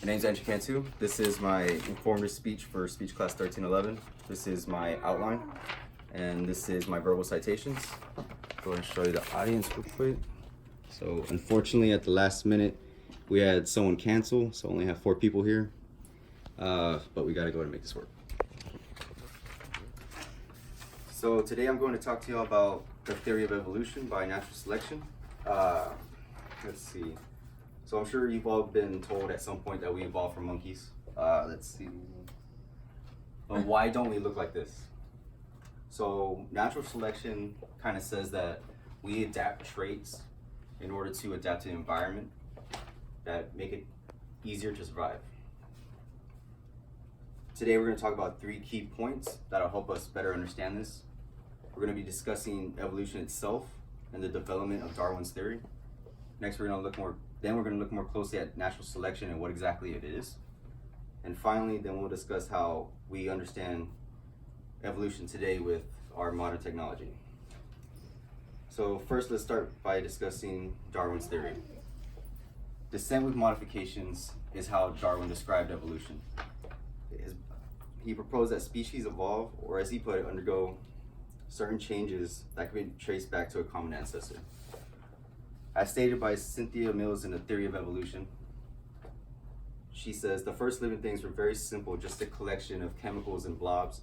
My name's Cantu. This is my informative speech for speech class 1311. This is my outline, and this is my verbal citations. Go ahead and show you the audience real quick. So unfortunately, at the last minute, we had someone cancel, so only have 4 people here. But we gotta go ahead and make this work. So today I'm going to talk to you about the theory of evolution by natural selection. Let's see. So I'm sure you've all been told at some point that we evolved from monkeys. Let's see. But why don't we look like this? So natural selection kind of says that we adapt traits in order to adapt to the environment that make it easier to survive. Today we're going to talk about 3 key points that'll help us better understand this. We're going to be discussing evolution itself and the development of Darwin's theory. Next, we're going to look more closely at natural selection and what exactly it is. And finally, then we'll discuss how we understand evolution today with our modern technology. So first, let's start by discussing Darwin's theory. Descent with modifications is how Darwin described evolution. He proposed that species evolve, or as he put it, undergo certain changes that can be traced back to a common ancestor. As stated by Cynthia Mills in The Theory of Evolution, she says, the first living things were very simple, just a collection of chemicals and blobs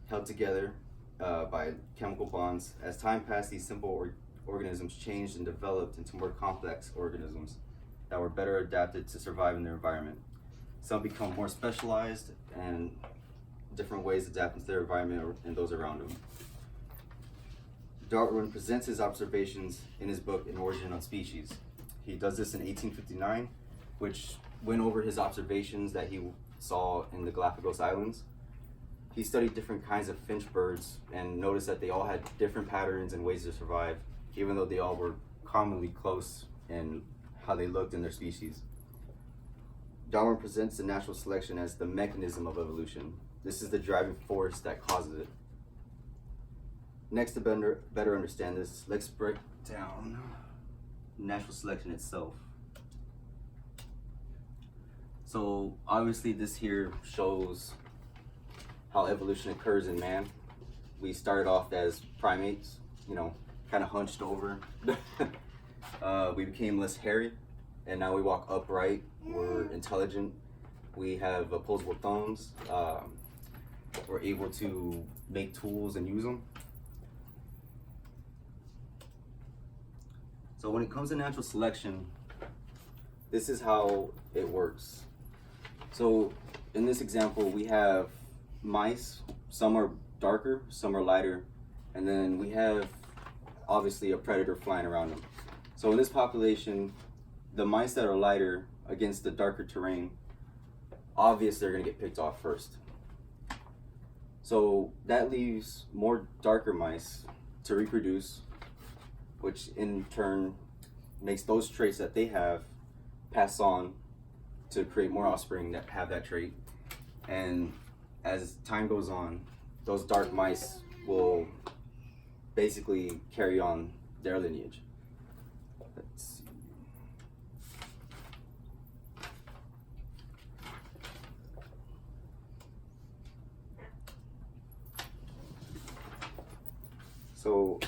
held together by chemical bonds. As time passed, these simple organisms changed and developed into more complex organisms that were better adapted to survive in their environment. Some become more specialized and different ways adapting to their environment and those around them. Darwin presents his observations in his book, An Origin of Species. He does this in 1859, which went over his observations that he saw in the Galapagos Islands. He studied different kinds of finch birds and noticed that they all had different patterns and ways to survive, even though they all were commonly close in how they looked in their species. Darwin presents the natural selection as the mechanism of evolution. This is the driving force that causes it. Next, to better understand this, let's break down natural selection itself. So obviously this here shows how evolution occurs in man. We started off as primates, kind of hunched over. We became less hairy, and now we walk upright. We're intelligent. We have opposable thumbs. We're able to make tools and use them. So when it comes to natural selection, this is how it works. So in this example, we have mice. Some are darker, some are lighter, and then we have obviously a predator flying around them. So in this population, the mice that are lighter against the darker terrain, obviously they're going to get picked off first. So that leaves more darker mice to reproduce, which in turn makes those traits that they have pass on to create more offspring that have that trait. And as time goes on, those dark mice will basically carry on their lineage. Let's see. So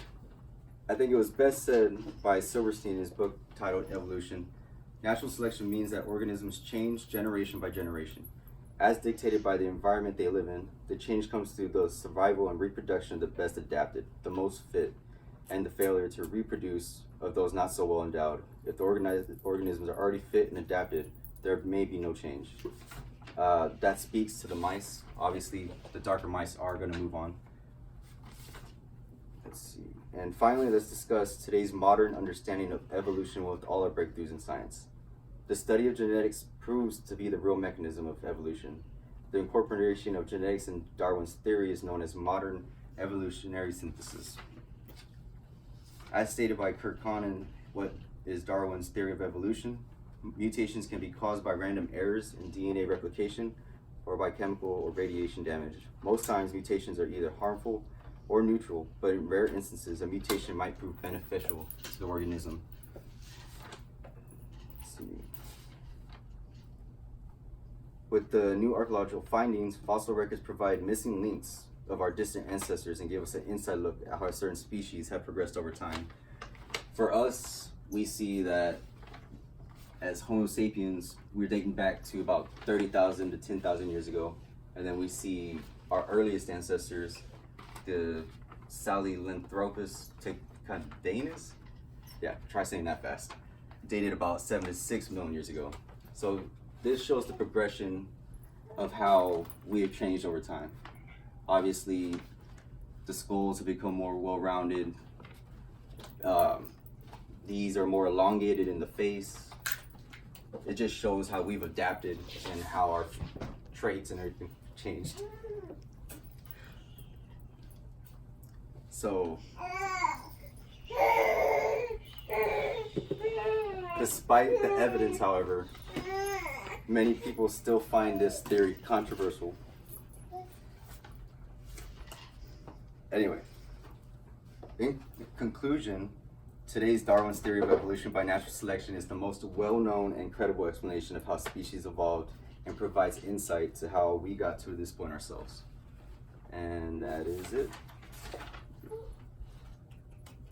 I think it was best said by Silverstein in his book titled Evolution. Natural selection means that organisms change generation by generation. As dictated by the environment they live in, the change comes through the survival and reproduction of the best adapted, the most fit, and the failure to reproduce of those not so well endowed. If the organisms are already fit and adapted, there may be no change. That speaks to the mice. Obviously, the darker mice are going to move on. Let's see. And finally, let's discuss today's modern understanding of evolution with all our breakthroughs in science. The study of genetics proves to be the real mechanism of evolution. The incorporation of genetics in Darwin's theory is known as modern evolutionary synthesis. As stated by Kurt Connon, what is Darwin's theory of evolution? Mutations can be caused by random errors in DNA replication or by chemical or radiation damage. Most times, mutations are either harmful or neutral, but in rare instances, a mutation might prove beneficial to the organism. Let's see. With the new archaeological findings, fossil records provide missing links of our distant ancestors and give us an inside look at how certain species have progressed over time. For us, we see that as Homo sapiens, we're dating back to about 30,000 to 10,000 years ago. And then we see our earliest ancestors, the Sahelanthropus ticondeanus. Yeah, try saying that fast. Dated about 7 to 6 million years ago. So this shows the progression of how we have changed over time. Obviously, the skulls have become more well-rounded. These are more elongated in the face. It just shows how we've adapted and how our traits and everything changed. So, despite the evidence, however, many people still find this theory controversial. Anyway, in conclusion, today's Darwin's theory of evolution by natural selection is the most well-known and credible explanation of how species evolved and provides insight to how we got to this point ourselves. And that is it.